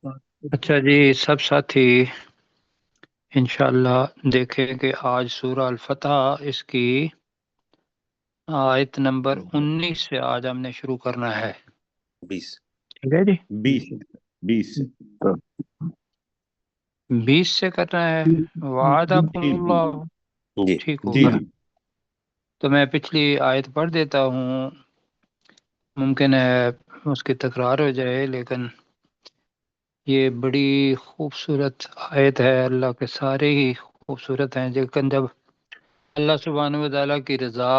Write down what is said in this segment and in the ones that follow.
اچھا جی، سب ساتھی انشاءاللہ دیکھیں کہ آج سورہ الفتح اس کی آیت نمبر 19 سے آج ہم نے شروع کرنا ہے۔ 20 ٹھیک ہے جی، 20 سے 20 سے کرنا ہے۔ وعدکم جی جی اللہ، جی ٹھیک جی ہوگا۔ جی تو میں پچھلی آیت پڑھ دیتا ہوں، ممکن ہے اس کی تکرار ہو جائے، لیکن یہ بڑی خوبصورت آیت ہے، اللہ کے سارے ہی خوبصورت ہیں، لیکن جب اللہ سبحانہ و تعالیٰ کی رضا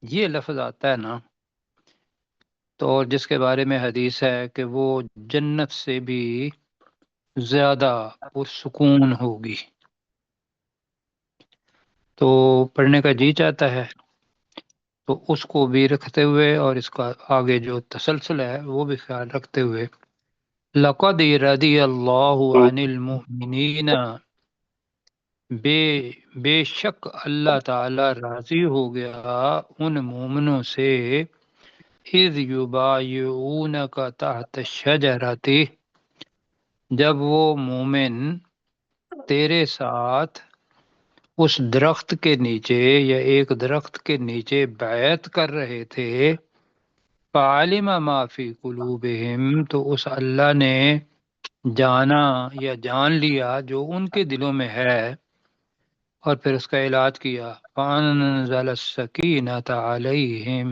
یہ لفظ آتا ہے نا، تو جس کے بارے میں حدیث ہے کہ وہ جنت سے بھی زیادہ پرسکون ہوگی، تو پڑھنے کا جی چاہتا ہے، تو اس کو بھی رکھتے ہوئے اور اس کا آگے جو تسلسل ہے وہ بھی خیال رکھتے ہوئے، لَقَدْ رَضِيَ اللَّهُ عَنِ الْمُؤْمِنِينَ، بے شک اللہ تعالی راضی ہو گیا ان مومنوں سے، اذ یبایعونک تحت الشجرۃ، جب وہ مومن تیرے ساتھ اس درخت کے نیچے یا ایک درخت کے نیچے بیعت کر رہے تھے، فعلم ما فی قلوبہم، تو اس اللہ نے جانا یا جان لیا جو ان کے دلوں میں ہے، اور پھر اس کا علاج کیا، فانزل السکینۃ علیہم،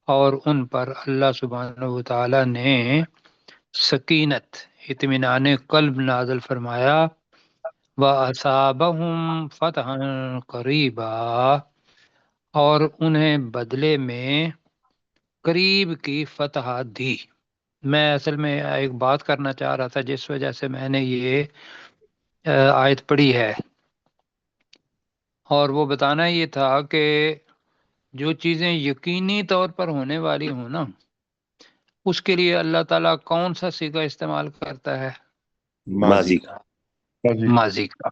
اور ان پر اللہ سبحانہ و تعالی نے سکینت، اطمینان قلب نازل فرمایا، وَأَصَابَهُمْ فَتْحًا قَرِيبًا، اور انہیں بدلے میں قریب کی فتح دی۔ میں اصل میں ایک بات کرنا چاہ رہا تھا جس وجہ سے میں نے یہ آیت پڑھی ہے، اور وہ بتانا یہ تھا کہ جو چیزیں یقینی طور پر ہونے والی ہوں نا، اس کے لیے اللہ تعالیٰ کون سا صیغہ استعمال کرتا ہے؟ ماضی کا ماضی کا۔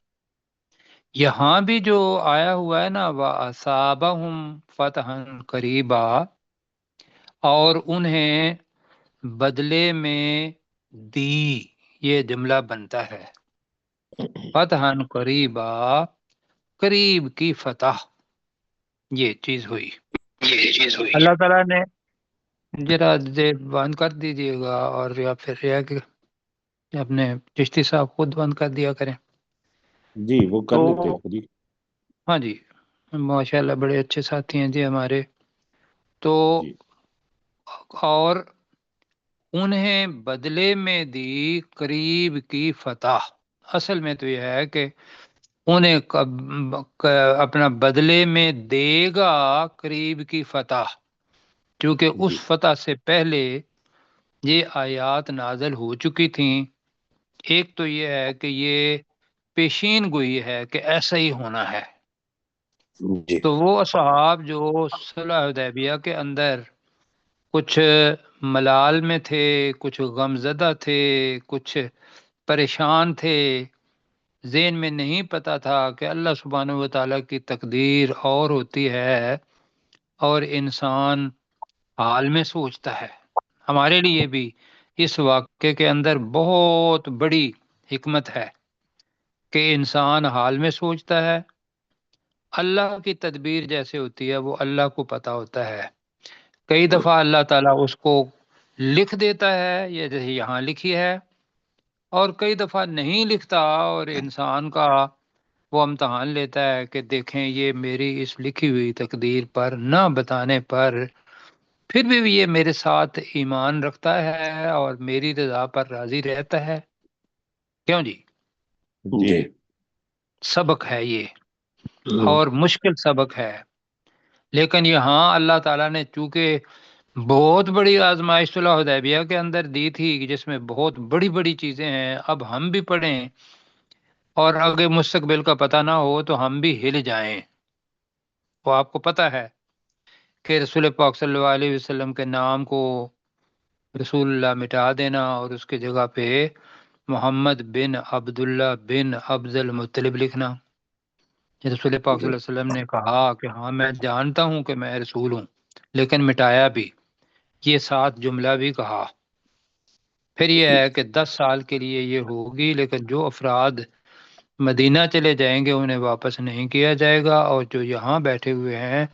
یہاں بھی جو آیا ہوا ہے نا، وَأَصَابَهُمْ فَتْحًا قَرِيبًا، اور انہیں بدلے میں دی، یہ جملہ بنتا ہے فتحً قریبا، قریب کی فتح، یہ چیز ہوئی۔ یہ چیز ہوئی۔ اللہ تعالیٰ نے ذرا بند کر دیجیے گا، اور یا پھر یہ کہ اپنے چشتی صاحب خود بند کر دیا کریں۔ جی وہ کر تو لیتے ہیں خود ہی۔ ہاں جی، ماشاءاللہ بڑے اچھے ساتھی ہیں جی ہمارے۔ تو جی اور انہیں بدلے میں دی قریب کی فتح، اصل میں تو یہ ہے کہ انہیں اپنا بدلے میں دے گا قریب کی فتح، کیونکہ جی اس فتح سے پہلے یہ آیات نازل ہو چکی تھیں۔ ایک تو یہ ہے کہ یہ پیشین گوئی ہے کہ ایسا ہی ہونا ہے، جی تو وہ اصحاب جو صلح حدیبیہ کے اندر کچھ ملال میں تھے، کچھ غم زدہ تھے، کچھ پریشان تھے، ذہن میں نہیں پتا تھا کہ اللہ سبحانہ و تعالیٰ کی تقدیر اور ہوتی ہے اور انسان حال میں سوچتا ہے۔ ہمارے لیے بھی اس واقعے کے اندر بہت بڑی حکمت ہے کہ انسان حال میں سوچتا ہے، اللہ کی تدبیر جیسے ہوتی ہے وہ اللہ کو پتا ہوتا ہے۔ کئی دفعہ اللہ تعالیٰ اس کو لکھ دیتا ہے، یہ جیسے یہاں لکھی ہے، اور کئی دفعہ نہیں لکھتا، اور انسان کا وہ امتحان لیتا ہے کہ دیکھیں یہ میری اس لکھی ہوئی تقدیر پر نہ بتانے پر پھر بھی یہ میرے ساتھ ایمان رکھتا ہے اور میری رضا پر راضی رہتا ہے، کیوں جی؟ جی سبق ہے یہ، اور مشکل سبق ہے، لیکن یہاں اللہ تعالیٰ نے چونکہ بہت بڑی آزمائش صلح حدیبیہ کے اندر دی تھی جس میں بہت بڑی بڑی چیزیں ہیں، اب ہم بھی پڑھیں اور آگے مستقبل کا پتہ نہ ہو تو ہم بھی ہل جائیں۔ وہ آپ کو پتہ ہے کہ رسول پاک صلی اللہ علیہ وسلم کے نام کو رسول اللہ مٹا دینا اور اس کی جگہ پہ محمد بن عبداللہ بن عبد المطلب لکھنا۔ رسول پاک صلی اللہ علیہ وسلم نے کہا کہ ہاں میں جانتا ہوں کہ میں رسول ہوں، لیکن مٹایا بھی، یہ 7 جملہ بھی کہا۔ پھر یہ ہے کہ 10 سال کے لیے یہ ہوگی، لیکن جو افراد مدینہ چلے جائیں گے انہیں واپس نہیں کیا جائے گا، اور جو یہاں بیٹھے ہوئے ہیں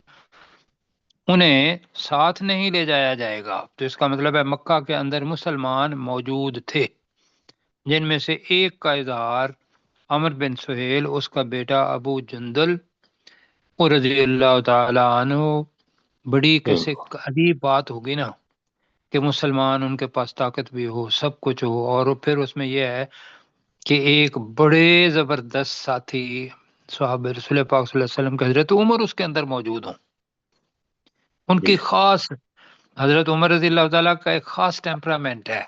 انہیں ساتھ نہیں لے جایا جائے گا۔ تو اس کا مطلب ہے مکہ کے اندر مسلمان موجود تھے، جن میں سے ایک کا اظہار عمر بن سہیل، اس کا بیٹا ابو جندل رضی اللہ تعالی عنہ۔ بڑی کیسے عجیب بات ہوگی نا کہ مسلمان ان کے پاس طاقت بھی ہو، سب کچھ ہو، اور پھر اس میں یہ ہے کہ ایک بڑے زبردست ساتھی صحابہ رسول پاک صلی اللہ علیہ وسلم کے حضرت عمر اس کے اندر موجود ہوں۔ ان کی خاص، حضرت عمر رضی اللہ تعالیٰ کا ایک خاص ٹیمپرامنٹ ہے۔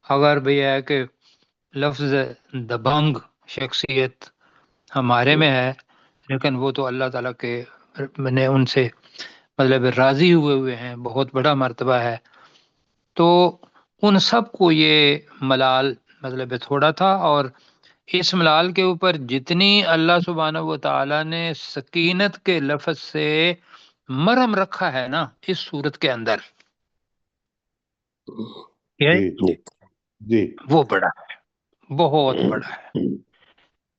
اگر بھی ہے کہ لفظ دبنگ شخصیت ہمارے میں ہے، لیکن وہ تو اللہ تعالیٰ کے نے ان سے مطلب راضی ہوئے ہیں، بہت بڑا مرتبہ ہے۔ تو ان سب کو یہ ملال مطلب تھوڑا تھا، اور اس ملال کے اوپر جتنی اللہ سبحانہ و تعالیٰ نے سکینت کے لفظ سے مرہم رکھا ہے نا اس صورت کے اندر، وہ بڑا ہے، بہت بڑا ہے۔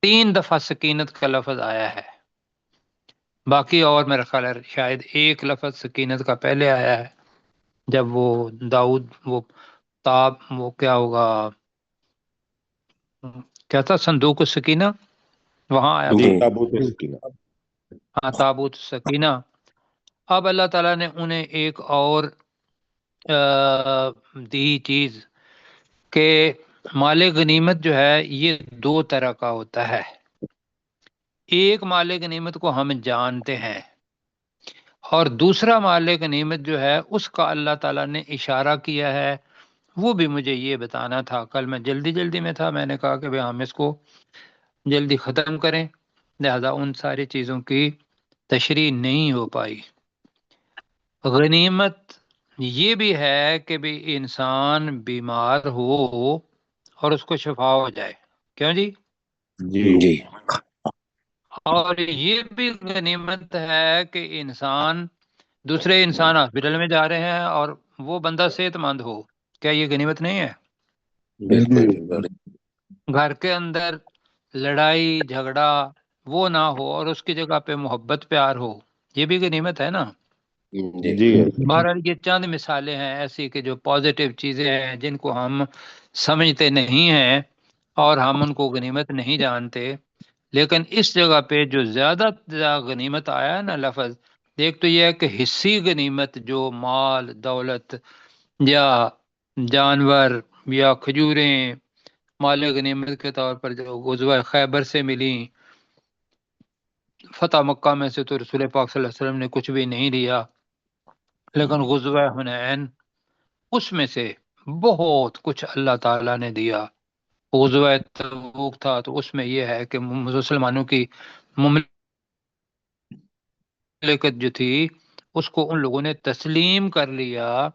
3 دفعہ سکینت کا لفظ آیا ہے، باقی اور میرا خیال ہے شاید ایک لفظ سکینت کا پہلے آیا ہے، جب وہ داؤد وہ تاب وہ کیا ہوگا کیا تھا صندوق السکینہ وہاں آیا تھا، تابوت سکینہ۔ ہاں تابوت سکینہ۔ اب اللہ تعالیٰ نے انہیں ایک اور دی چیز کہ مال غنیمت جو ہے یہ 2 طرح کا ہوتا ہے۔ ایک مال غنیمت کو ہم جانتے ہیں، اور دوسرا مال غنیمت جو ہے اس کا اللہ تعالیٰ نے اشارہ کیا ہے۔ وہ بھی مجھے یہ بتانا تھا، کل میں جلدی میں تھا، میں نے کہا کہ ہم اس کو جلدی ختم کریں، لہذا ان ساری چیزوں کی تشریح نہیں ہو پائی۔ غنیمت یہ بھی ہے کہ بھی انسان بیمار ہو اور اس کو شفا ہو جائے، کیوں جی؟ جی اور یہ بھی غنیمت ہے کہ انسان دوسرے انسان ہاسپٹل میں جا رہے ہیں اور وہ بندہ صحت مند ہو، کیا یہ غنیمت نہیں ہے؟ بالکل۔ گھر کے اندر لڑائی جھگڑا وہ نہ ہو اور اس کی جگہ پہ محبت پیار ہو، یہ بھی غنیمت ہے نا۔ جی بہرحال یہ چند مثالیں ہیں ایسی کہ جو پازیٹیو چیزیں ہیں جن کو ہم سمجھتے نہیں ہیں اور ہم ان کو غنیمت نہیں جانتے، لیکن اس جگہ پہ جو زیادہ غنیمت آیا ہے نا لفظ، ایک تو یہ ہے کہ حصی غنیمت جو مال دولت یا جانور یا کھجوریں مال غنیمت کے طور پر جو غزوہ خیبر سے ملی، فتح مکہ میں سے تو رسول پاک صلی اللہ علیہ وسلم نے کچھ بھی نہیں لیا، لیکن غزوہ حنین اس میں سے بہت کچھ اللہ تعالیٰ نے دیا۔ غزوہ تبوک تھا تو اس میں یہ ہے کہ مسلمانوں کی مملکت جو تھی اس کو ان لوگوں نے تسلیم کر لیا،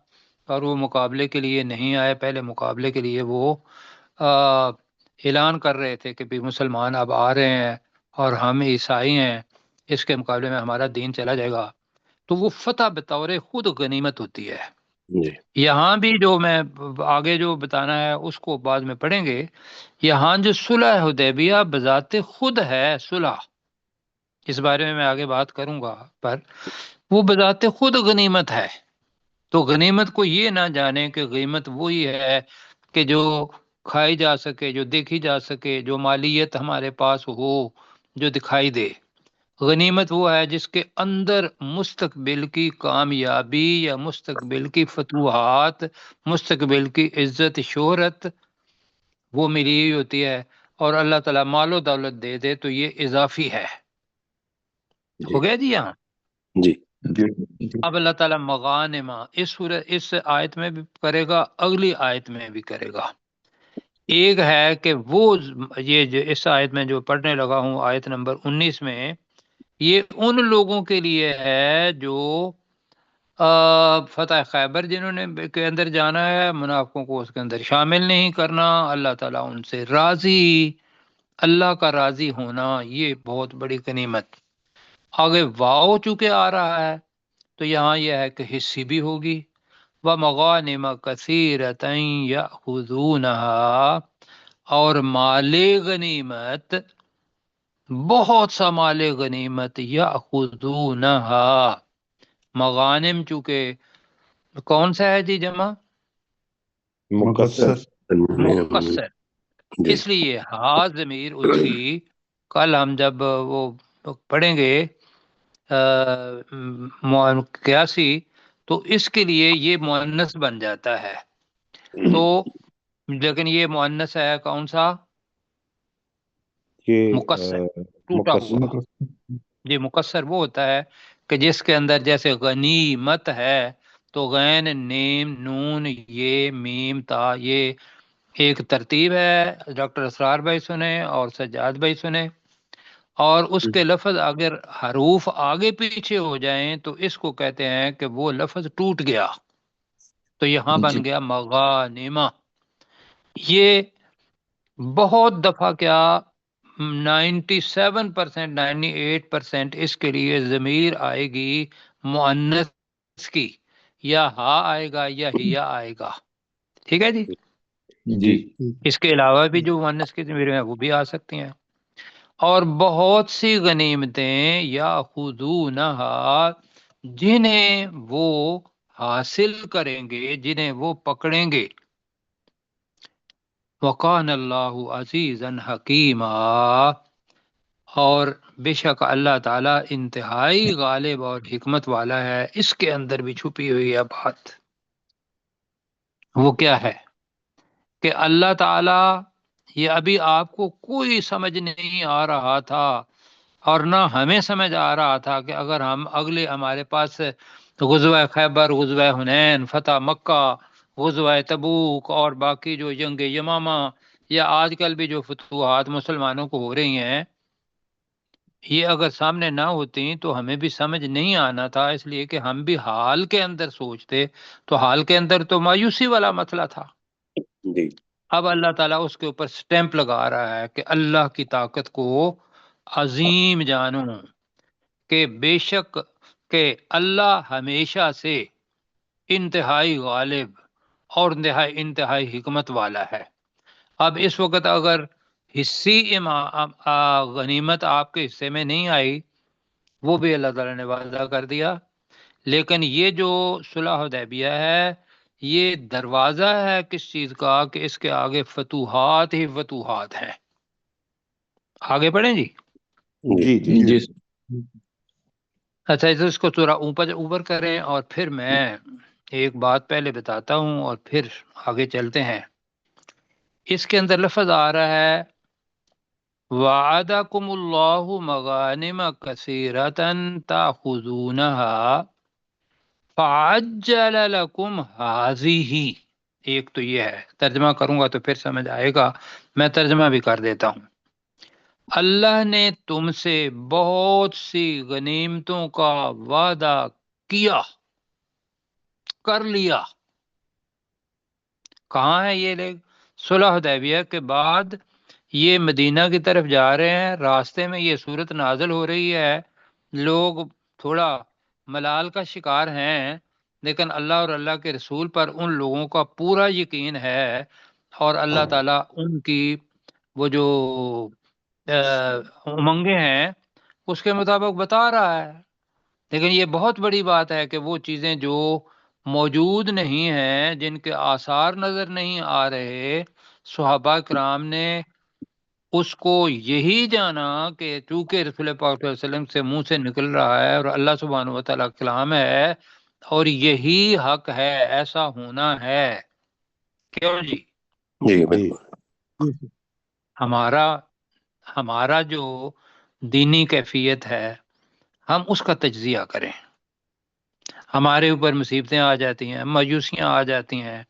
اور وہ مقابلے کے لیے نہیں آئے۔ پہلے مقابلے کے لیے وہ اعلان کر رہے تھے کہ بھی مسلمان اب آ رہے ہیں اور ہم عیسائی ہیں، اس کے مقابلے میں ہمارا دین چلا جائے گا، تو وہ فتح بطور خود غنیمت ہوتی ہے۔ یہاں بھی جو میں آگے جو بتانا ہے اس کو بعد میں پڑھیں گے، یہاں جو صلح حدیبیہ بذات خود ہے صلح، اس بارے میں آگے بات کروں گا، پر وہ بذات خود غنیمت ہے۔ تو غنیمت کو یہ نہ جانے کہ غنیمت وہی ہے کہ جو کھائی جا سکے، جو دیکھی جا سکے، جو مالیت ہمارے پاس ہو، جو دکھائی دے۔ غنیمت وہ ہے جس کے اندر مستقبل کی کامیابی یا مستقبل کی فتوحات، مستقبل کی عزت شہرت وہ ملی ہوئی ہوتی ہے، اور اللہ تعالیٰ مال و دولت دے دے تو یہ اضافی ہے۔ ہو گیا جی یہاں؟ جی اب اللہ تعالیٰ مغانمہ اس آیت میں بھی کرے گا، اگلی آیت میں بھی کرے گا۔ ایک ہے کہ وہ یہ جو اس آیت میں جو پڑھنے لگا ہوں آیت نمبر 19 میں، یہ ان لوگوں کے لیے ہے جو فتح خیبر جنہوں نے کے اندر جانا ہے، منافقوں کو اس کے اندر شامل نہیں کرنا، اللہ تعالیٰ ان سے راضی، اللہ کا راضی ہونا یہ بہت بڑی غنیمت۔ آگے واؤ چونکہ آ رہا ہے تو یہاں یہ ہے کہ حصی بھی ہوگی، ومغانم کثیرۃ یأخذونہا، اور مال غنیمت، بہت سا مال غنیمت، یأخذونہا، مغانم چونکہ کون سا ہے جی جمع؟ مقصر مقصر، جی اس لیے ہا ضمیر اس کی کل ہم جب وہ پڑھیں گے قیاسی، تو اس کے لیے یہ مؤنث بن جاتا ہے، تو لیکن یہ مؤنث ہے کون سا؟ یہ مقصر، ٹوٹا مقصر ہوا۔ یہ مقصر وہ ہوتا ہے کہ جس کے اندر جیسے غنیمت ہے تو غین نیم نون یہ میم تا، یہ ایک ترتیب ہے، ڈاکٹر اسرار بھائی سنے اور سجاد بھائی سنے، اور اس کے لفظ اگر حروف آگے پیچھے ہو جائیں تو اس کو کہتے ہیں کہ وہ لفظ ٹوٹ گیا، تو یہاں جی بن گیا مغانمہ۔ یہ بہت دفعہ کیا 97%، 98% اس کے لیے ضمیر آئے گی مؤنث کی، یا ہا آئے گا یا ہیا آئے گا، ٹھیک ہے جی۔ جی اس کے علاوہ بھی جو مؤنث کی ضمیر ہیں وہ بھی آ سکتی ہیں، اور بہت سی غنیمتیں یاخذونہا، جنہیں وہ حاصل کریں گے، جنہیں وہ پکڑیں گے، وقان اللہ عزیزا حکیما، اور بے شک اللہ تعالیٰ انتہائی غالب اور حکمت والا ہے۔ اس کے اندر بھی چھپی ہوئی ہے بات، وہ کیا ہے کہ اللہ تعالیٰ، یہ ابھی آپ کو کوئی سمجھ نہیں آ رہا تھا اور نہ ہمیں سمجھ آ رہا تھا کہ اگر ہم اگلے ہمارے پاس غزوہ خیبر، غزوہ حنین، فتح مکہ، غزوہ تبوک اور باقی جو جنگ یمامہ یا آج کل بھی جو فتوحات مسلمانوں کو ہو رہی ہیں، یہ اگر سامنے نہ ہوتی تو ہمیں بھی سمجھ نہیں آنا تھا، اس لیے کہ ہم بھی حال کے اندر سوچتے، تو حال کے اندر تو مایوسی والا مسئلہ تھا۔ جی اب اللہ تعالیٰ اس کے اوپر سٹیمپ لگا رہا ہے کہ اللہ کی طاقت کو عظیم جانو، کہ بے شک کہ اللہ ہمیشہ سے انتہائی غالب اور انتہائی حکمت والا ہے۔ اب اس وقت اگر حصی غنیمت آپ کے حصے میں نہیں آئی، وہ بھی اللہ تعالیٰ نے وعدہ کر دیا، لیکن یہ جو صلح حدیبیہ ہے یہ دروازہ ہے کس چیز کا کہ اس کے آگے فتوحات ہی فتوحات ہیں۔ آگے پڑھیں جی۔ جی جی اچھا اس کو تھوڑا اوپر کریں، اور پھر میں ایک بات پہلے بتاتا ہوں اور پھر آگے چلتے ہیں۔ اس کے اندر لفظ آ رہا ہے وعدکم اللہ مغانم کثیرۃ تاخذونہا فعجل لکم ہذہ، ایک تو یہ ہے، ترجمہ کروں گا تو پھر سمجھ آئے گا، میں ترجمہ بھی کر دیتا ہوں۔ اللہ نے تم سے بہت سی غنیمتوں کا وعدہ کیا، کر لیا۔ کہاں ہے یہ لوگ؟ صلح حدیبیہ کے بعد یہ مدینہ کی طرف جا رہے ہیں، راستے میں یہ صورت نازل ہو رہی ہے، لوگ تھوڑا ملال کا شکار ہیں، لیکن اللہ اور اللہ کے رسول پر ان لوگوں کا پورا یقین ہے، اور اللہ تعالیٰ ان کی وہ جو امنگیں ہیں اس کے مطابق بتا رہا ہے۔ لیکن یہ بہت بڑی بات ہے کہ وہ چیزیں جو موجود نہیں ہیں، جن کے آثار نظر نہیں آ رہے، صحابہ کرام نے اس کو یہی جانا کہ چونکہ رسول پاک صلی اللہ علیہ وسلم سے منہ سے نکل رہا ہے اور اللہ سبحانہ و تعالیٰ کا کلام ہے، اور یہی حق ہے، ایسا ہونا ہے۔ کیوں جی؟ جی بالکل ہمارا ہمارا جو دینی کیفیت ہے ہم اس کا تجزیہ کریں۔ ہمارے اوپر مصیبتیں آ جاتی ہیں، مایوسیاں آ جاتی ہیں،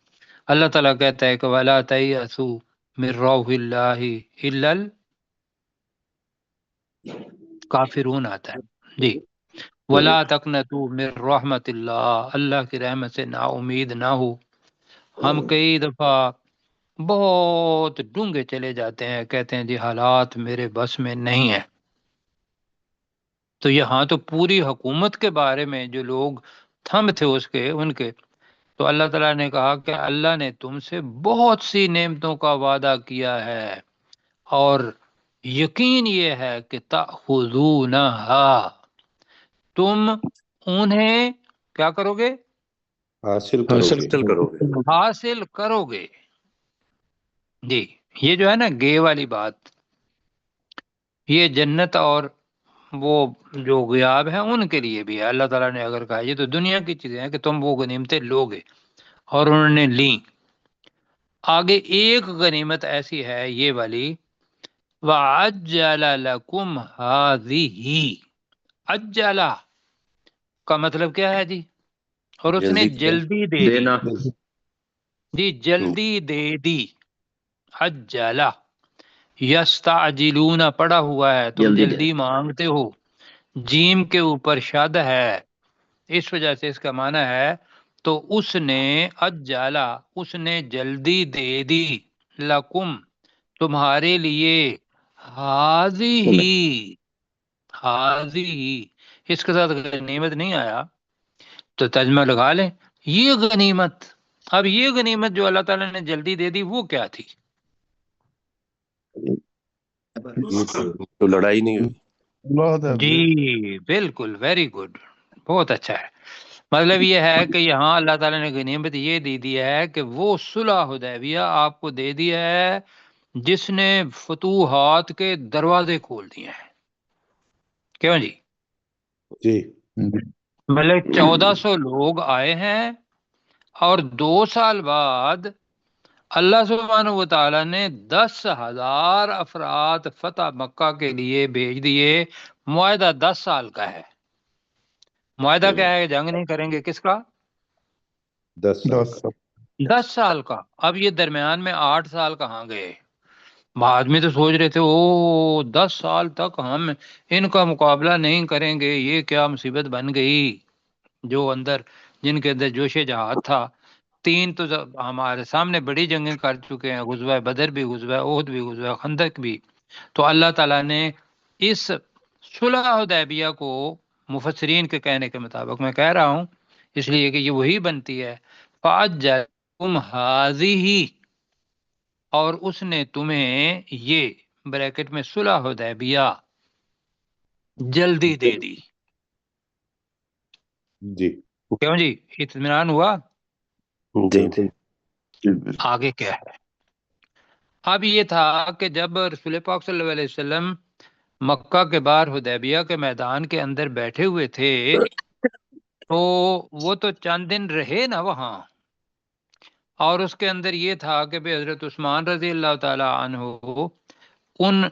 اللہ تعالیٰ کہتا ہے کہ وَلَا تَيْأَسُوا مِن رَوْحِ اللَّهِ إِلَّا الْكَافِرُونَ آتا ہے جی۔ وَلَا تَقْنَطُوا مِن رَحْمَةِ اللَّهِ، اللہ کی رحمت سے نا امید نہ ہو۔ ہم کئی دفعہ بہت ڈونگے چلے جاتے ہیں، کہتے ہیں جی حالات میرے بس میں نہیں ہیں، تو یہاں تو پوری حکومت کے بارے میں جو لوگ تھم تھے اس کے ان کے تو اللہ تعالیٰ نے کہا کہ اللہ نے تم سے بہت سی نعمتوں کا وعدہ کیا ہے، اور یقین یہ ہے کہ تأخذونہا، تم انہیں کیا کرو گے؟ حاصل حاصل کرو گے۔ حاصل کرو گے۔ جی، یہ جو ہے نا گے والی بات، یہ جنت اور وہ جو غیاب ہیں ان کے لیے بھی ہے۔ اللہ تعالیٰ نے اگر کہا، یہ تو دنیا کی چیزیں ہیں کہ تم وہ غنیمتیں لوگے، اور انہوں نے لیں۔ آگے ایک غنیمت ایسی ہے یہ والی، وَعَجَّلَ لَكُمْ هَذِهِ، عجلہ کا مطلب کیا ہے جی؟ اور اس نے جلدی دے دی، دینا، جی جلدی دے دی۔ عجلہ، یستعجلون پڑا ہوا ہے، تم جلدی جلدی مانگتے ہو، جیم کے اوپر شد ہے، اس وجہ سے اس کا معنی ہے تو اس نے عجلہ، اس نے جلدی دے دی، لکم تمہارے لیے، ہی اس کے ساتھ غنیمت نہیں آیا تو ترجمہ لگا لیں یہ غنیمت۔ اب یہ غنیمت جو اللہ تعالیٰ نے جلدی دے دی وہ کیا تھی؟ تو لڑائی نہیں ہوئی۔ جی بالکل، ویری گڈ، بہت اچھا ہے۔ مطلب یہ ہے کہ یہاں اللہ تعالیٰ نے غنیمت یہ دے دی ہے کہ وہ صلح حدیبیہ آپ کو دے دی ہے جس نے فتوحات کے دروازے کھول دیے ہیں۔ کیوں جی؟ جی مطلب 1400 لوگ آئے ہیں، اور 2 سال بعد اللہ سبحانہ و تعالیٰ نے 10,000 افراد فتح مکہ کے لیے بھیج دیے۔ معاہدہ 10 سال کا ہے۔ معاہدہ کیا ہے؟ جنگ نہیں کریں گے، کس کا؟ 10 سال کا۔ اب یہ درمیان میں 8 سال کہاں گئے؟ آدمی تو سوچ رہے تھے او 10 سال تک ہم ان کا مقابلہ نہیں کریں گے، یہ کیا مصیبت بن گئی۔ جو اندر، جن کے اندر جوش جہاد تھا، 3 تو ہمارے سامنے بڑی جنگیں کر چکے ہیں، غزوہ بدر بھی، غزوہ احد بھی، غزوہ خندق بھی۔ تو اللہ تعالیٰ نے اس صلح حدیبیہ کو، مفسرین کے کہنے کے مطابق میں کہہ رہا ہوں اس لیے کہ یہ وہی بنتی ہے، فَأَجَّلَكُمْ هَٰذِهِ، اور اس نے تمہیں یہ بریکٹ میں صلح حدیبیہ جلدی دے دی۔ جی کیوں جی؟ اطمینان ہوا؟ جی آگے کیا ہے؟ اب یہ تھا کہ جب رسول پاک صلی اللہ علیہ وسلم مکہ کے باہر حدیبیہ کے میدان کے اندر بیٹھے ہوئے تھے تو وہ تو چند دن رہے نا وہاں، اور اس کے اندر یہ تھا کہ بھئی حضرت عثمان رضی اللہ تعالی عنہ ان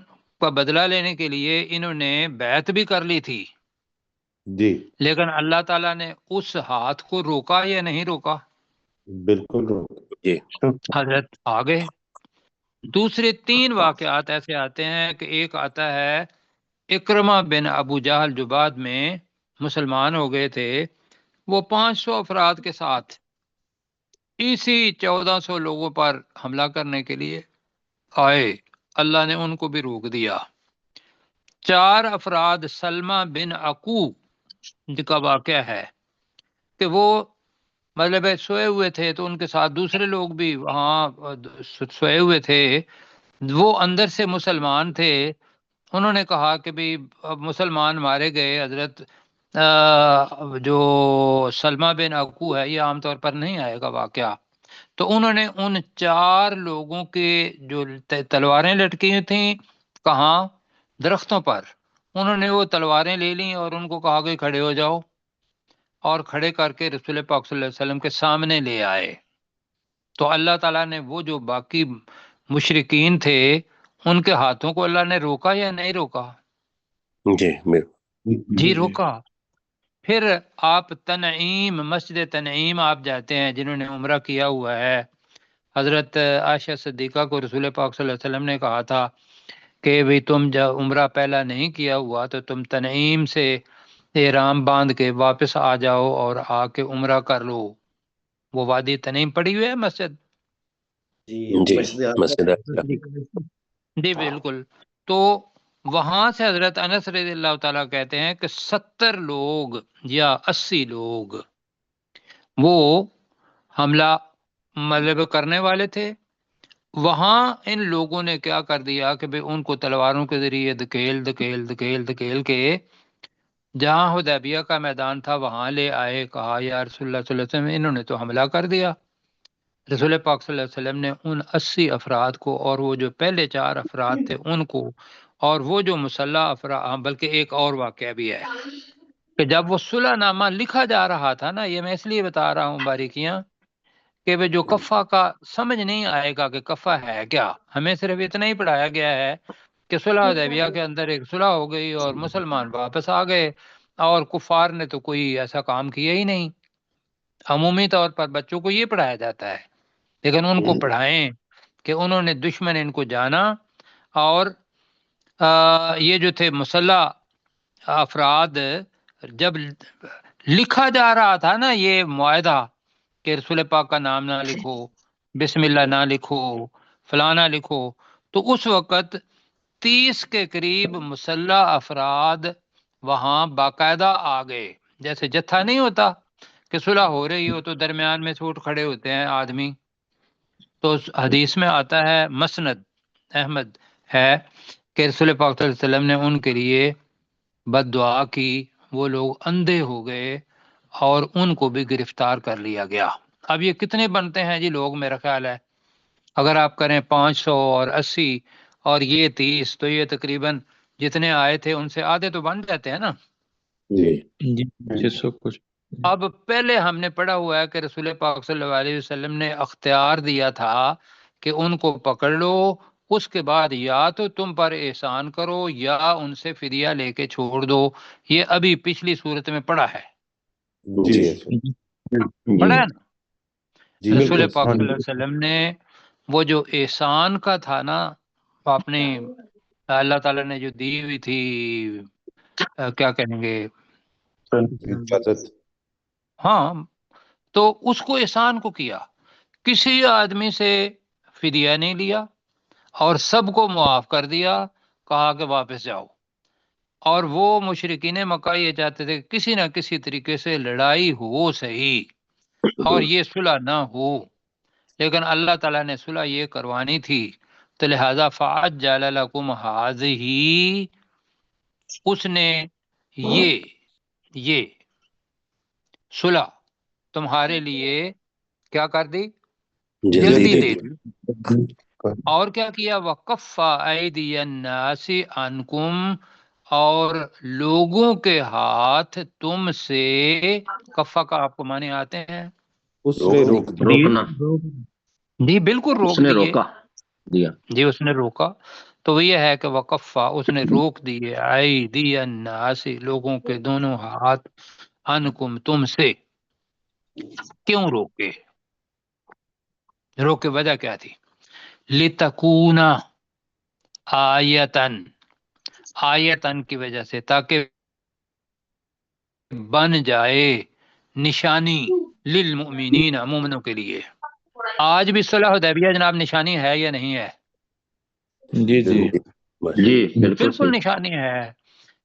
کا بدلہ لینے کے لیے انہوں نے بیعت بھی کر لی تھی، جی لیکن اللہ تعالیٰ نے اس ہاتھ کو روکا یا نہیں روکا؟ بالکل جی حضرت آگے دوسرے 3 واقعات ایسے آتے ہیں کہ ایک آتا ہے اکرمہ بن ابو جہل جو بعد میں مسلمان ہو گئے تھے، وہ 500 افراد کے ساتھ اسی 1400 لوگوں پر حملہ کرنے کے لیے آئے، اللہ نے ان کو بھی روک دیا۔ 4 افراد سلمہ بن عقو کا واقعہ ہے کہ وہ مطلب سوئے ہوئے تھے تو ان کے ساتھ دوسرے لوگ بھی وہاں سوئے ہوئے تھے، وہ اندر سے مسلمان تھے، انہوں نے کہا کہ بھی مسلمان مارے گئے، حضرت جو سلمہ بن عقو ہے یہ عام طور پر نہیں آئے گا واقعہ، تو انہوں نے ان 4 لوگوں کے جو تلواریں لٹکی ہوئی تھیں کہاں؟ درختوں پر، انہوں نے وہ تلواریں لے لیں اور ان کو کہا کہ کھڑے ہو جاؤ، اور کھڑے کر کے رسول پاک صلی اللہ علیہ وسلم کے سامنے لے آئے۔ تو اللہ تعالیٰ نے وہ جو باقی مشرکین تھے ان کے ہاتھوں کو اللہ نے روکا یا نہیں روکا؟ جی روکا۔ پھر آپ تنعیم، مسجد تنعیم آپ جاتے ہیں، جنہوں نے عمرہ کیا ہوا ہے، حضرت عائشہ صدیقہ کو رسول پاک صلی اللہ علیہ وسلم نے کہا تھا کہ بھی تم جب عمرہ پہلا نہیں کیا ہوا تو تم تنعیم سے احرام باندھ کے واپس آ جاؤ اور آ کے عمرہ کر لو۔ وہ وادی تنعیم پڑی ہوئی ہے مسجد؟ جی بالکل۔ تو وہاں سے حضرت انس رضی اللہ تعالیٰ کہتے ہیں کہ 70 لوگ یا 80 لوگ وہ حملہ مطلب کرنے والے تھے، وہاں ان لوگوں نے کیا کر دیا کہ بھئی ان کو تلواروں کے ذریعے دھکیل کے جہاں حدیبیہ کا میدان تھا وہاں لے آئے، کہا یا رسول اللہ صلی اللہ علیہ وسلم انہوں نے تو حملہ کر دیا۔ رسول پاک صلی اللہ علیہ وسلم نے ان 80 افراد کو اور وہ جو پہلے 4 افراد تھے ان کو، اور وہ جو مسلح افراد، بلکہ ایک اور واقعہ بھی ہے کہ جب وہ صلح نامہ لکھا جا رہا تھا نا، یہ میں اس لیے بتا رہا ہوں باریکیاں کہ وہ جو کفہ کا سمجھ نہیں آئے گا کہ کفہ ہے کیا، ہمیں صرف اتنا ہی پڑھایا گیا ہے کہ صلح حدیبیہ کے اندر ایک صلح ہو گئی اور مسلمان واپس آ گئے، اور کفار نے تو کوئی ایسا کام کیا ہی نہیں۔ عمومی طور پر بچوں کو یہ پڑھایا جاتا ہے، لیکن ان کو پڑھائیں کہ انہوں نے دشمن ان کو جانا، اور یہ جو تھے مسلح افراد، جب لکھا جا رہا تھا نا یہ معاہدہ کہ رسول پاک کا نام نہ لکھو، بسم اللہ نہ لکھو، فلانا لکھو، تو اس وقت 30 کے قریب مسلح افراد وہاں باقاعدہ آ گئے، جیسے جتھا نہیں ہوتا کہ صلح ہو رہی ہو تو درمیان میں سے اٹھ کھڑے ہوتے ہیں آدمی، تو حدیث میں آتا ہے، مسند احمد ہے کہ رسول پاک صلی اللہ علیہ وسلم نے ان کے لیے بد دعا کی، وہ لوگ اندھے ہو گئے اور ان کو بھی گرفتار کر لیا گیا۔ اب یہ کتنے بنتے ہیں جی لوگ، میرا خیال ہے اگر آپ کریں 500 اور 80 اور یہ 30، تو یہ تقریباً جتنے آئے تھے ان سے آدھے تو بن جاتے ہیں نا۔ جی جی سب کچھ اب پہلے ہم نے پڑھا ہوا ہے کہ رسول پاک صلی اللہ علیہ وسلم نے اختیار دیا تھا کہ ان کو پکڑ لو، اس کے بعد یا تو تم پر احسان کرو یا ان سے فدیہ لے کے چھوڑ دو۔ یہ ابھی پچھلی صورت میں پڑھا ہے، جی پڑھا ہے نا؟ جی رسول بالکل پاک صلی اللہ علیہ وسلم نے وہ جو احسان کا تھا نا، اپنے اللہ تعالیٰ نے جو دی ہوئی تھی، کیا کہیں گے، اجازت ہاں، تو اس کو احسان کو کیا، کسی آدمی سے فدیہ نہیں لیا اور سب کو معاف کر دیا، کہا کہ واپس جاؤ۔ اور وہ مشرکین مکہ یہ چاہتے تھے کہ کسی نہ کسی طریقے سے لڑائی ہو صحیح اور یہ صلح نہ ہو، لیکن اللہ تعالیٰ نے صلح یہ کروانی تھی، تو لہذا فعجل لکم ہذہ، اس نے یہ صلح تمہارے لیے کیا کر دی، جلدی دے دی۔ اور کیا کیا، وَكَفَّ أَيْدِيَ النَّاسِ عَنْكُمْ، اور لوگوں کے ہاتھ تم سے، کفہ کا آپ کو معنی آتے ہیں، اس نے روک دیا روکنا، جی بالکل اس روک نے دیے، روکا دیا۔ جی اس نے روکا، تو یہ ہے کہ وَكَفَّ، اس نے روک دیے، أَيْدِيَ النَّاسِ، لوگوں کے دونوں ہاتھ، عَنْكُمْ تم سے۔ کیوں روکے، روک کے وجہ کیا تھی، لِتَكُونَ آیتن، آیتن کی وجہ سے، تاکہ بن جائے نشانی، للمؤمنین، مومنوں کے لیے۔ آج بھی صلح حدیبیہ جناب نشانی ہے یا نہیں ہے؟ جی جی جی بالکل بالکل صحیح۔ نشانی ہے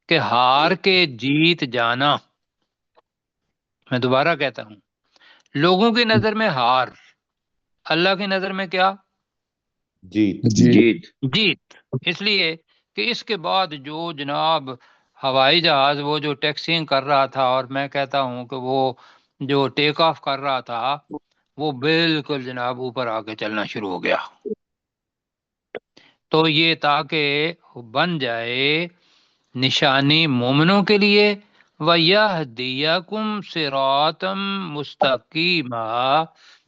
کہ ہار کے جیت جانا۔ میں دوبارہ کہتا ہوں، لوگوں کی نظر میں ہار، اللہ کی نظر میں کیا، جیت جیت۔ جیت۔ اس لیے کہ اس کے بعد جو جناب ہوائی جہاز وہ جو ٹیکسینگ کر رہا تھا، اور میں کہتا ہوں کہ وہ جو ٹیک آف کر رہا تھا، وہ بالکل جناب اوپر آ کے چلنا شروع ہو گیا۔ تو یہ تاکہ بن جائے نشانی مومنوں کے لیے، وَيَهْدِيَكُمْ صِرَاطًا مُسْتَقِيمًا،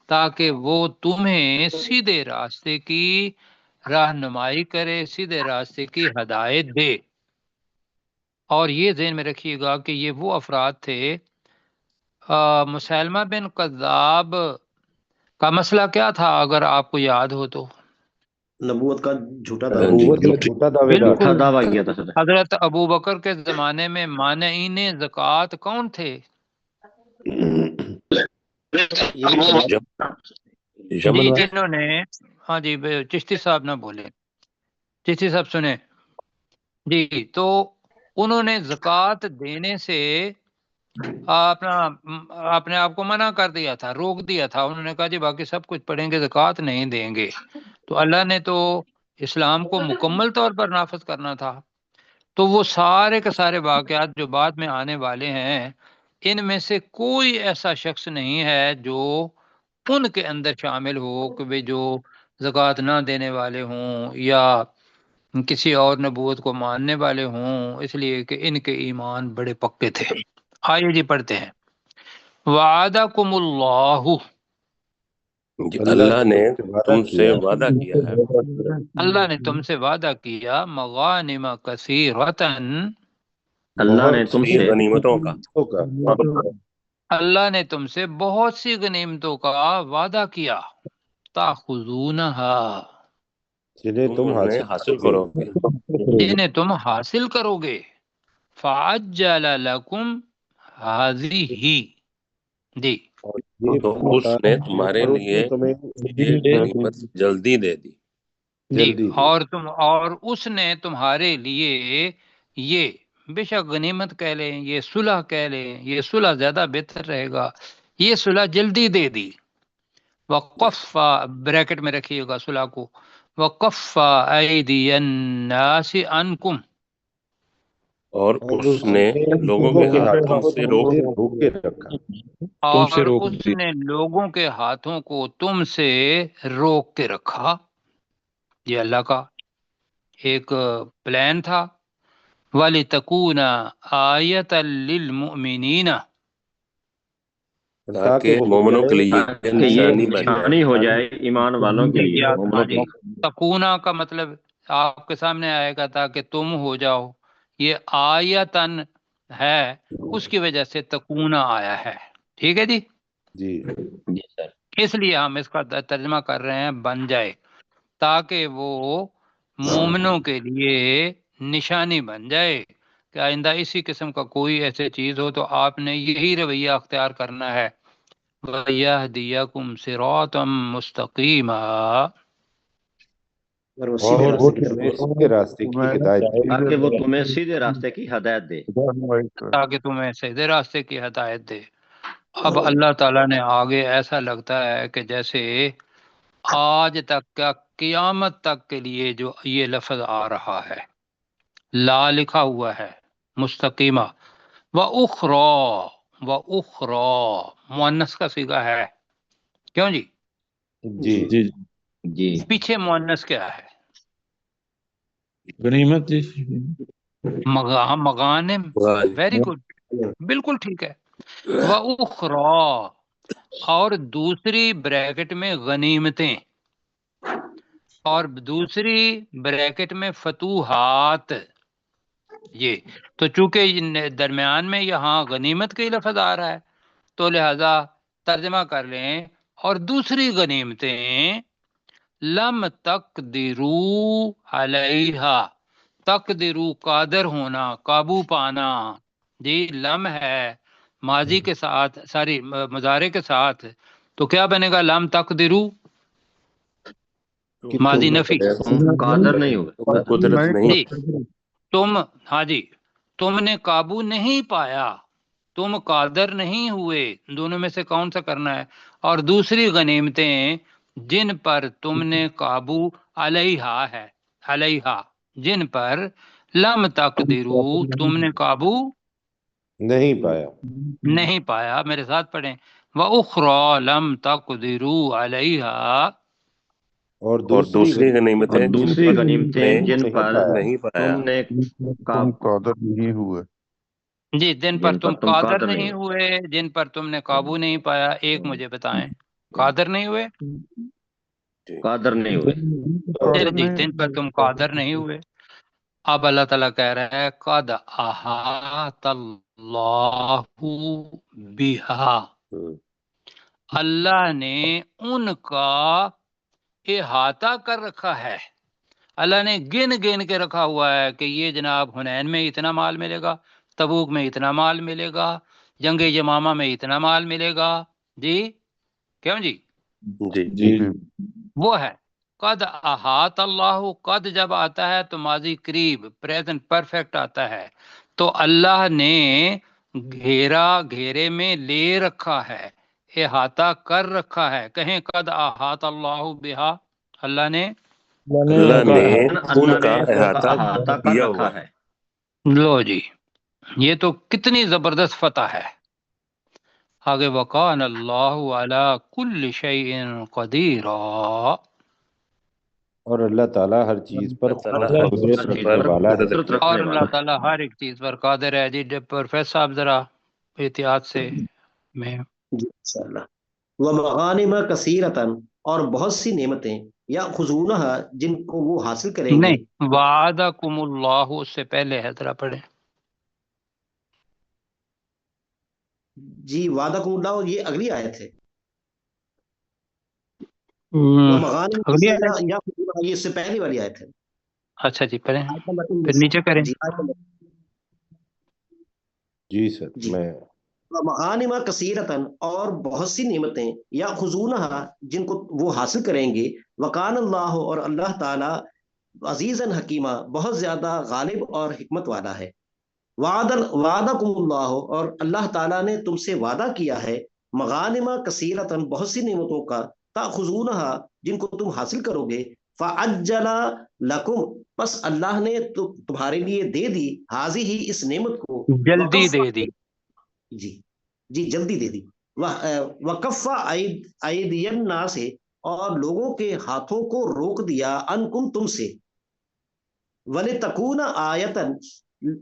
تاکہ وہ تمہیں سیدھے راستے کی رہنمائی کرے، سیدھے راستے کی ہدایت دے۔ اور یہ ذہن میں رکھیے گا کہ یہ وہ افراد تھے، مسیلمہ بن کذاب کا مسئلہ کیا تھا اگر آپ کو یاد ہو تو، نبوت کا جھوٹا نبوت کا جھوٹا دعوے دار جھوٹا دعویٰ کیا تھا سر۔ حضرت ابو بکر کے زمانے میں مانعین زکوٰۃ کون تھے؟ جی جنہوں نے، ہاں جی چشتی صاحب نہ بولے، چشتی صاحب سنیں جی، تو انہوں نے زکوٰۃ دینے سے اپنے آپ کو منع کر دیا تھا، روک دیا تھا، انہوں نے کہا جی باقی سب کچھ پڑھیں گے، زکوٰۃ نہیں دیں گے، تو اللہ نے تو اسلام کو مکمل طور پر نافذ کرنا تھا، تو وہ سارے کے سارے واقعات جو بعد میں آنے والے ہیں، ان میں سے کوئی ایسا شخص نہیں ہے جو ان کے اندر شامل ہو کہ وہ جو زکوٰۃ نہ دینے والے ہوں یا کسی اور نبوت کو ماننے والے ہوں، اس لیے کہ ان کے ایمان بڑے پکے تھے۔ آئیے جی پڑھتے ہیں۔ وعدکم اللہ، جی اللہ نے تم سے وعدہ کیا ہے، اللہ نے تم سے وعدہ کیا، مغانم کثیرتن، اللہ نے تم سی سے غنیمتوں کا، اللہ نے تم سے بہت سی غنیمتوں کا وعدہ کیا، تاخذونہا، جنہیں تم انہیں حاصل کرو گے، جنہیں تم حاصل کرو گے، فعجل لکم ہذہ، جی اور یہ تو اس نے تمہارے اور اس لیے نے تمہیں یہ غنیمت جلدی دے دی، جی، جلدی دی۔ اور اس نے تمہارے لیے یہ، بے شک غنیمت کہہ لیں، یہ صلح کہہ لیں، یہ صلح زیادہ بہتر رہے گا، یہ صلح جلدی دے دی۔ وقف، بریکٹ میں رکھیے گا صلح کو، وقف ایدی الناس عنکم، اور اس نے لوگوں کے ہاتھ تم سے روک کے رکھا، اور اس نے لوگوں کے ہاتھوں کو تم سے روک کے رکھا۔ یہ اللہ کا ایک پلان تھا۔ وَلِتَكُونَ آیَةً لِّلْمُؤْمِنِينَ، تاکہ مومنوں کے لیے تاکہ یہ نشانی بن جائے، نشانی ہو جائے ایمان والوں کے لیے، مومنوں کے لیے۔ تکونا کا مطلب آپ کے سامنے آئے گا تاکہ تم ہو جاؤ، یہ آیتن ہے، اس کی وجہ سے تکونا آیا ہے، ٹھیک ہے جی، جی جی سر، اس لیے ہم اس کا ترجمہ کر رہے ہیں بن جائے، تاکہ وہ مومنوں کے لیے نشانی بن جائے کہ آئندہ اسی قسم کا کوئی ایسے چیز ہو تو آپ نے یہی رویہ اختیار کرنا ہے۔ وَيَهْدِيَكُمْ صِرَاطًا مُسْتَقِيمًا، اور وہ اور سیدھے وہ راستے کی تمہیں طرف، سیدھے راستے کی ہدایت دے، تاکہ وہ تمہیں سیدھے راستے کی ہدایت دے۔ تاکہ تمہیں سیدھے راستے کی ہدایت دے۔ اب اللہ تعالیٰ نے آگے ایسا لگتا ہے کہ جیسے آج تک کا قیامت تک کے لیے جو یہ لفظ آ رہا ہے، لا لکھا ہوا ہے، مستقیمہ، وَأُخْرَى، وَأُخْرَى مؤنث کا صیغہ ہے، کیوں جی؟ جی جی، پیچھے مؤنث کیا ہے؟ غنیمت جی، مغانم، ویری گڈ، بالکل ٹھیک ہے۔ وَأُخْرَى، اور دوسری بریکٹ میں غنیمتیں، اور دوسری بریکٹ میں فتوحات، یہ تو چونکہ درمیان میں یہاں غنیمت کا ہی لفظ آ رہا ہے تو لہذا ترجمہ کر لیں، اور دوسری غنیمتیں لم تقدروا علیہا، تقدروا قادر ہونا، قابو پانا، جی لم ہے ماضی کے ساتھ، ساری مضارع کے ساتھ، تو کیا بنے گا؟ لم تقدروا، کہ ماضی تم نفی، تم قادر نہیں ہوگے، قدرت نہیں، جی تم، ہاں جی، تم نے قابو نہیں پایا، تم قادر نہیں ہوئے، دونوں میں سے کون سا کرنا ہے؟ اور دوسری غنیمتیں جن پر تم نے قابو علیہا ہے، علیہا جن پر لم تقدرو تم نے قابو نہیں پایا، نہیں پایا، میرے ساتھ پڑھیں، وَأُخْرَى لَمْ تَقْدِرُوا عَلَيْهَا، اور اور دوسری دوسری غنیمتیں اور جن دوسری پر غنیمتیں جن نہیں پر پایا، نہیں پایا، تم نے قادر نہیں ہوئے، جی جن پر تم قادر نہیں ہوئے، جن پر تم نے قابو نہیں پایا، ایک مجھے بتائیں، قادر نہیں ہوئے، قادر نہیں ہوئے، جی جن پر تم قادر نہیں ہوئے۔ اب اللہ تعالیٰ کہہ رہا ہے قد احاط اللہ بہا، اللہ نے ان کا احاطہ کر رکھا ہے، اللہ نے گن گن کے رکھا ہوا ہے کہ یہ جناب حنین میں اتنا مال ملے گا، تبوک میں اتنا مال ملے گا، جنگ یمامہ میں اتنا مال ملے گا، جی کیوں جی؟ جی جی وہ ہے قد احاط اللہ، قد جب آتا ہے تو ماضی قریب، پریزنٹ پرفیکٹ آتا ہے، تو اللہ نے گھیرے میں لے رکھا ہے، احاطہ کر رکھا ہے. کہیں قد احاط اللہ بہا، اللہ نے اللہ نے ان اللہ کا نے ان کا احاطہ احاطہ کر کیا رکھا ہوا ہے. لو جی، یہ تو کتنی زبردست فتح ہے. آگے وقان اللہ علی کل شیء قدیر، اور اللہ تعالیٰ ہر چیز پر اللہ تعالیٰ ہر قدرت چیز رکھنے پر والا ہے. قدرت اور رکھنے اللہ والا. تعالیٰ ہر ایک چیز پر قادر ہے. جی پروفیسر صاحب ذرا احتیاط سے میں جی انشاءاللہ. ومغانم کثیرتن، اور بہت سی نعمتیں، یا خزونہ جن کو وہ حاصل کریں گے. نہیں، وعدکم اللہ اس سے پہلے ہے، ذرا پڑھیں. جی وعدکم اللہ، یہ اگلی آیت ہے. ومغانم اگلی آیت؟ کثیرہ یا خزونہ، یہ اس سے پہلی والی آیت ہے. اچھا جی پڑھیں، آیت نمبر پھر 19. نیچے کریں. جی آیت نمبر جی سر جی. میں ومغانم کثیرتن، اور بہت سی نعمتیں، یا خزونہ جن کو وہ حاصل کریں گے. وکان اللہ، اور اللہ تعالی عزیزاً حکیمہ، بہت زیادہ غالب اور حکمت والا ہے. وعدکم اللہ، اور اللہ تعالیٰ نے تم سے وعدہ کیا ہے. مغانم کثیرتن، بہت سی نعمتوں کا. تاخذونہ، جن کو تم حاصل کرو گے. فعجل لکم، بس اللہ نے تمہارے لیے دے دی. حاضی ہی، اس نعمت کو. جلدی دے دی. جی جی جلدی دے دی. وکف ایدی الناس، اور لوگوں کے ہاتھوں کو روک دیا. انکم، تم سے. وَلِتَكُونَ آیَةً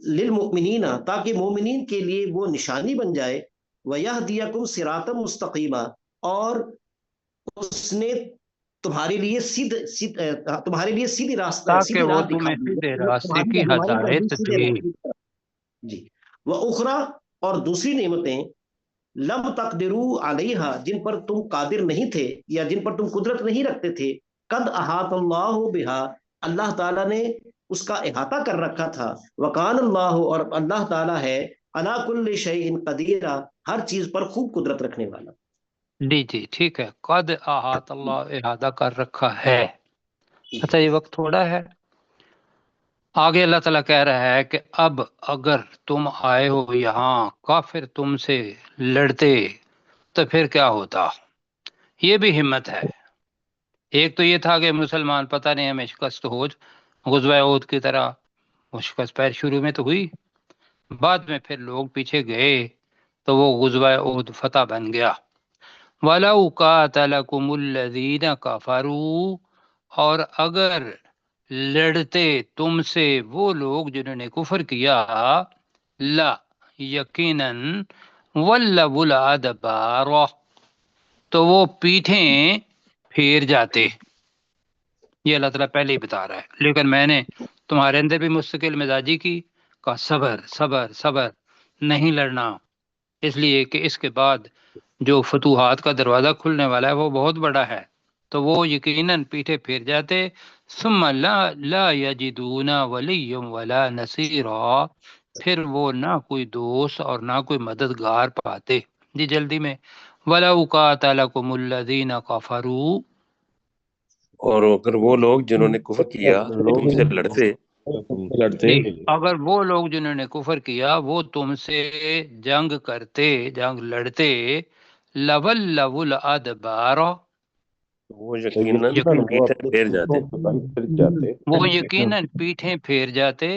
لِلْمُؤْمِنِينَ، تاکہ مومنین کے لیے وہ نشانی بن جائے. وَيَهْدِيَكُمْ صِرَاطًا مُسْتَقِيمًا، اور اس نے تمہارے لیے سیدھی راستہ، تاکہ سیدھی وہ راہ تمہیں دکھا دی. سیدھے راستے تمہاری کی رہنمائی کر دی ہدایت سیدھے دی. راستے کی طرف. جی. وَأُخْرَى، اور دوسری نعمتیں. لم تقدروا علیہا، جن پر تم قادر نہیں تھے، یا جن پر تم قدرت نہیں رکھتے تھے. قد احاط اللہ بہا، اللہ تعالیٰ نے اس کا احاطہ کر رکھا تھا. وکان اللہ، اور اللہ تعالیٰ ہے. علی کل شیء قدیر، ہر چیز پر خوب قدرت رکھنے والا. جی جی ٹھیک ہے. قد احاط اللہ، احاطہ کر رکھا ہے. اچھا یہ وقت تھوڑا ہے. آگے اللہ تعالیٰ کہہ رہا ہے کہ اب اگر تم آئے ہو یہاں، کافر تم سے لڑتے تو پھر کیا ہوتا. یہ بھی ہمت ہے. ایک تو یہ تھا کہ مسلمان پتہ نہیں ہمیں شکست ہو، غزوہ احد کی طرح وہ شکست پہلے شروع میں تو ہوئی، بعد میں پھر لوگ پیچھے گئے تو وہ غزوہ احد فتح بن گیا. وَلَوْ قَاتَلَكُمُ الَّذِينَ كَفَرُوا، اور اگر لڑتے تم سے وہ لوگ جنہوں نے کفر کیا، لا یقیناً وَلَّوُا الْأَدْبَارَ، تو وہ پیٹھیں پھیر جاتے. یہ اللہ تعالیٰ پہلے ہی بتا رہا ہے. لیکن میں نے تمہارے اندر بھی مستقل مزاجی کی، کہا صبر صبر صبر، نہیں لڑنا، اس لیے کہ اس کے بعد جو فتوحات کا دروازہ کھلنے والا ہے وہ بہت بڑا ہے. تو وہ یقیناً پیٹھے پھیر جاتے. ثم لا یجدون ولیا ولا نصیرا، پھر وہ نہ کوئی دوست اور نہ کوئی مددگار پاتے. جی جلدی میں. وَلَوْ قَاتَلَكُمُ الَّذِينَ كَفَرُوا، اور اگر وہ لوگ جنہوں نے کفر کیا تم سے لڑتے اگر وہ لوگ جنہوں نے کفر کیا وہ تم سے جنگ کرتے، جنگ لڑتے، لَوَلَّوُا الْأَدْبَارَ، وہ یقیناً پیٹھیں پھیر جاتے. وہ یقیناً پیٹھیں پھیر جاتے.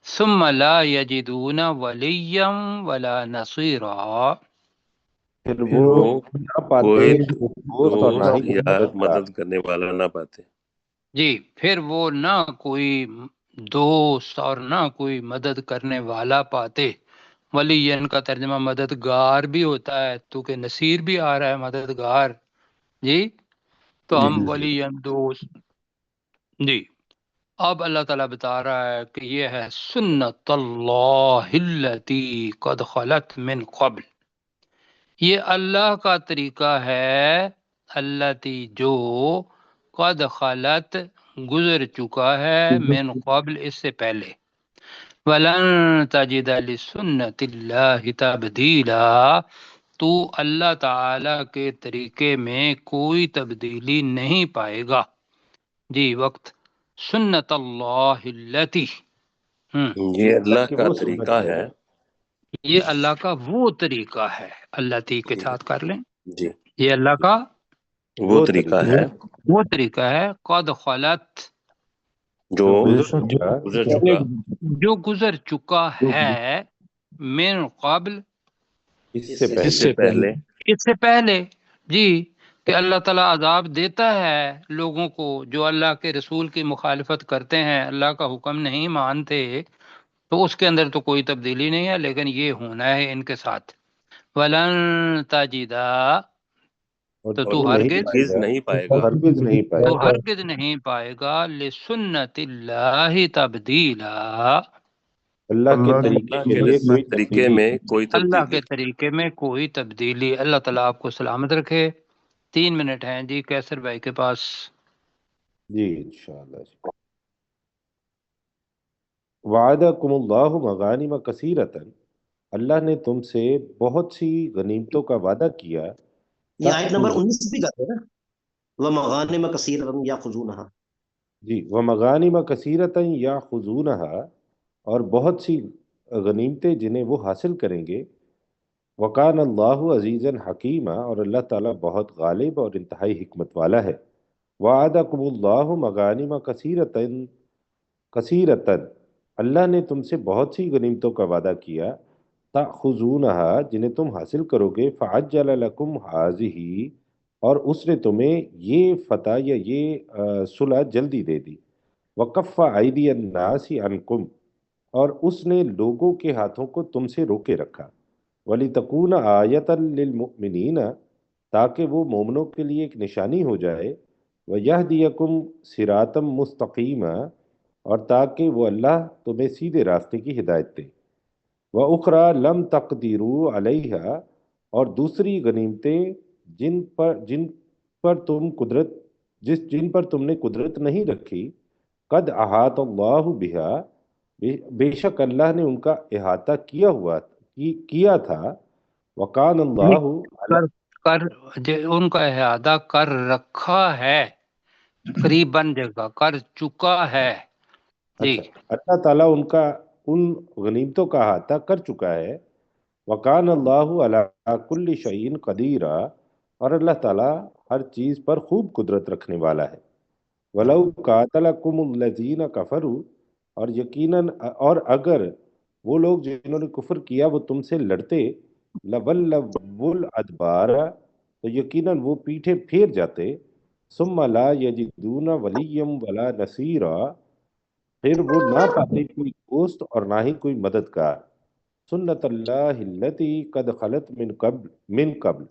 ثم لا یجدون ولیا ولا نصیرا، پھر پھر وہ وہ نہ پاتے کوئی دوست اور نہ ہی دوست یا مددگار. مدد کرنے والا نہ پاتے. جی پھر وہ نہ کوئی دوست اور نہ کوئی مدد کرنے والا پاتے. ولی کا ترجمہ مددگار بھی ہوتا ہے، تو کہ نصیر بھی آ رہا ہے، مددگار. جی تو ہم ولی دوست. جی اب اللہ تعالیٰ بتا رہا ہے کہ یہ ہے سنت اللہ التی قد خلت من قبل، یہ اللہ کا طریقہ ہے، التی جو قد خلت گزر چکا ہے، من قبل اس سے پہلے. ولن تجد لسنت اللہ تبدیلا، تو اللہ تعالی کے طریقے میں کوئی تبدیلی نہیں پائے گا. جی وقت. سنت اللہ التی، یہ اللہ کا طریقہ ہے یہ اللہ کا وہ طریقہ ہے، اللہ تی کے ساتھ کر لیں، جی یہ اللہ کا وہ طریقہ ہے وہ طریقہ ہے، قد خلت، جو بے شک گزر چکا جو گزر چکا ہے، من قبل، اس سے اس سے پہلے اس سے پہلے، جی، کہ اللہ تعالیٰ عذاب دیتا ہے لوگوں کو جو اللہ کے رسول کی مخالفت کرتے ہیں، اللہ کا حکم نہیں مانتے، تو اس کے اندر تو کوئی تبدیلی نہیں ہے، لیکن یہ ہونا ہے ان کے ساتھ۔ وَلَن تَجِدَ، اور تو نہیں ہرگز نہیں پائے گا ہرگز نہیں پائے تو گا ہرگز نہیں پائے گا لسنت اللہ تبدیلا، اللہ کے اللہ طریقے اللہ کے کے لیے کوئی طریقے تبدیلی میں کوئی اللہ تبدیلی کے طریقے میں کوئی تبدیلی۔ اللہ تعالیٰ آپ کو سلامت رکھے۔ 3 منٹ ہیں جی کیسر بھائی کے پاس۔ جی انشاءاللہ جی۔ وعدکم اللہ مغانم کثیرۃ، اللہ نے تم سے بہت سی غنیمتوں کا وعدہ کیا۔ یہ آیت نمبر 19 بھی کرتے ہیں نا، وَمَغَانِمَ كَثِيرَةً يَأْخُذُونَهَا۔ جی ومغانم کثیرۃ یاخذونہا، اور بہت سی غنیمتیں جنہیں وہ حاصل کریں گے۔ وکان اللہ عزیزا حکیما، اور اللہ تعالیٰ بہت غالب اور انتہائی حکمت والا ہے۔ وعدکم اللہ مغانم کثیرۃ، اللہ نے تم سے بہت سی غنیمتوں کا وعدہ کیا، تأخذونہا، جنہیں تم حاصل کرو گے، فعجل لکم ہذہ، اور اس نے تمہیں یہ فتح یا یہ صلح جلدی دے دی۔ وکف ایدی الناس عنکم، اور اس نے لوگوں کے ہاتھوں کو تم سے روکے رکھا۔ وَلِتَكُونَ آیَةً لِلْمُؤْمِنِينَ، تاکہ وہ مومنوں کے لیے ایک نشانی ہو جائے۔ وَيَهْدِيَكُمْ صِرَاطًا مُسْتَقِيمًا، اور تاکہ وہ اللہ تمہیں سیدھے راستے کی ہدایت دے۔ وَأُخْرَى لَمْ تَقْدِرُوا عَلَيْهَا، اور دوسری غنیمتیں جن پر تم نے قدرت نہیں رکھی۔ قد احاط اللہ بہا، بے شک اللہ نے ان کا احاطہ کیا تھا۔ وکان اللہ ان کا احاطہ کر رکھا ہے، قریب بن جائے گا، کر چکا ہے جی۔ اچھا، اللہ تعالیٰ ان غنیمتوں کا احاطہ کر چکا ہے۔ وکان اللہ علی کل شیء قدیر، اور اللہ تعالیٰ ہر چیز پر خوب قدرت رکھنے والا ہے۔ وَلَوْ قَاتَلَكُمُ الَّذِينَ كَفَرُوا، اور یقیناً اور اگر وہ لوگ جنہوں نے کفر کیا وہ تم سے لڑتے، لَوَلَّوُا الْأَدْبَارَ، تو یقیناً وہ پیٹھے پھیر جاتے۔ ثُمَّ لَا يَجِدُونَ وَلِيًّا وَلَا نَصِيرًا، پھر وہ نہ پاتے کوئی دوست اور نہ ہی کوئی مددگار۔ سنت اللہ التی قد خلت من قبل،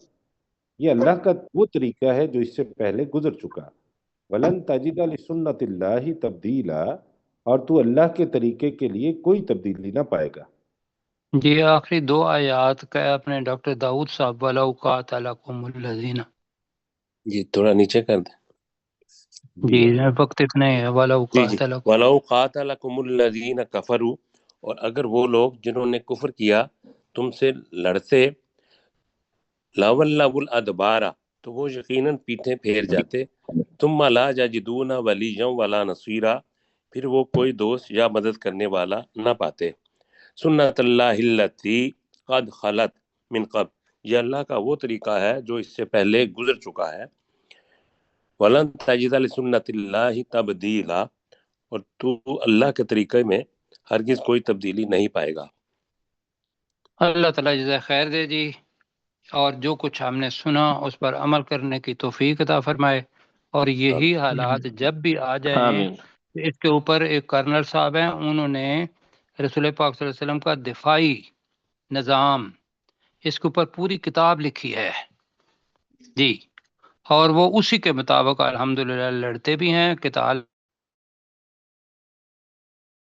یہ اللہ کا وہ طریقہ ہے جو اس سے پہلے گزر چکا۔ وَلَن تَجِدَ لِسُنَّتِ اللَّهِ تَبْدِيلًا، اور تو اللہ کے طریقے کے لیے کوئی تبدیلی نہ پائے گا۔ جی آخری 2 آیات کا اپنے ڈاکٹر داؤد صاحب وَلَوْ قَاتَلَكُمُ الَّذِينَ، جی تھوڑا نیچے کر دیں۔ جی وقت اتنا ہی ہے۔ وَلَوْ جی قَاتَلَكُمُ، وَلَوْ قَاتَلَكُمُ الَّذِينَ كَفَرُوا، اور اگر وہ لوگ جنہوں نے کفر کیا تم سے لڑتے، لَوَلَّوُا الْأَدْبَارَ، تو وہ یقیناً پیٹھیں پھیر جاتے۔ ثُمَّ لَا يَجِدُونَ وَلِيًّا وَلَا نَصِيرًا، پھر وہ کوئی دوست یا مدد کرنے والا نہ پاتے۔ سنت اللہ التی قد خلت من قبل، یہ اللہ کا وہ طریقہ ہے جو اس سے پہلے گزر چکا ہے۔ وَلَن تَجِدَ لِسُنَّتِ اللَّهِ تَبْدِيلًا، اور تو اللہ کے طریقے میں ہرگز کوئی تبدیلی نہیں پائے گا۔ اللہ تعالیٰ جزائے خیر دے جی، اور جو کچھ ہم نے سنا اس پر عمل کرنے کی توفیق عطا فرمائے، اور یہی حالات جب بھی آ جائیں، آمین۔ اس کے اوپر ایک کرنل صاحب ہیں، انہوں نے رسول پاک صلی اللہ علیہ وسلم کا دفاعی نظام، اس کے اوپر پوری کتاب لکھی ہے جی، اور وہ اسی کے مطابق الحمدللہ لڑتے بھی ہیں، قتال